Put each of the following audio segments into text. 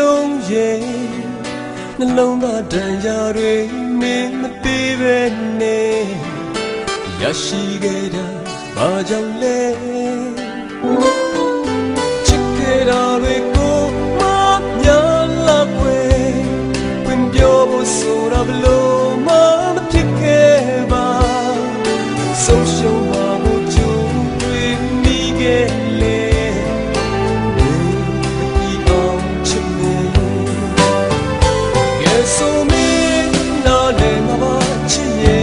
ပြုံးရဲ့နှလုံးသားတန်ရာတွေမင်းမသေးပဲနဲ့ရရှိခဲ့တာဘာကြောင့်လဲချစ်ခဲ့တာတွေကိုမများလာွယ်ဝင်ပြောဖို့ဆိုတာဘလို့မဖြစ်ခဲ့ပါဆုံးရှုံးပါဖို့ကြိုးတွေမိခဲ့လေSo me na le ma ba chi ye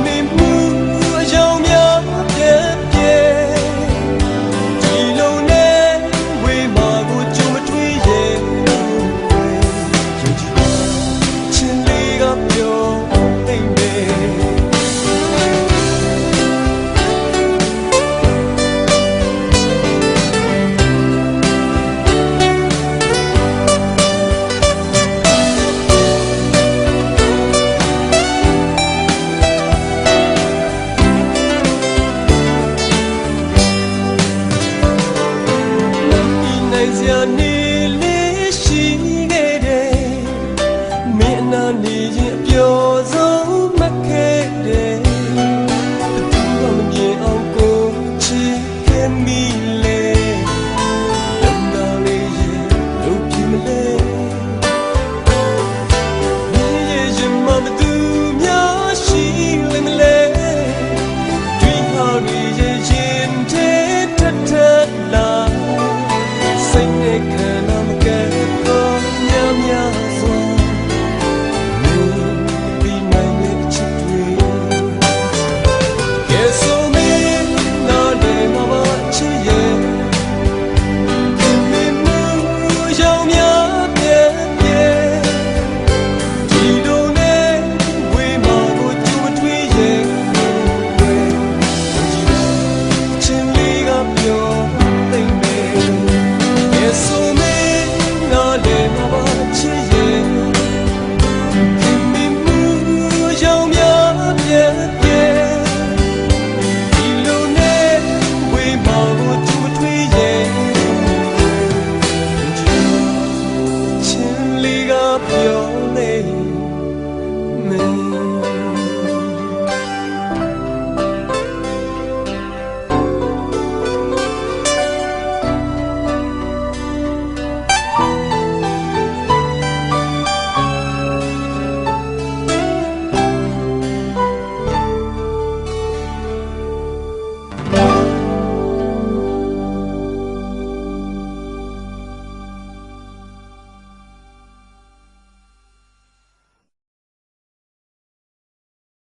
me mu a yaung mya pye pye di lo ne we ma ko chu ma twi ye yu ji chin le ga pyo ai meနေလေးရှိခဲ့တယ်မင်းအနာနေရင်အပျော်စ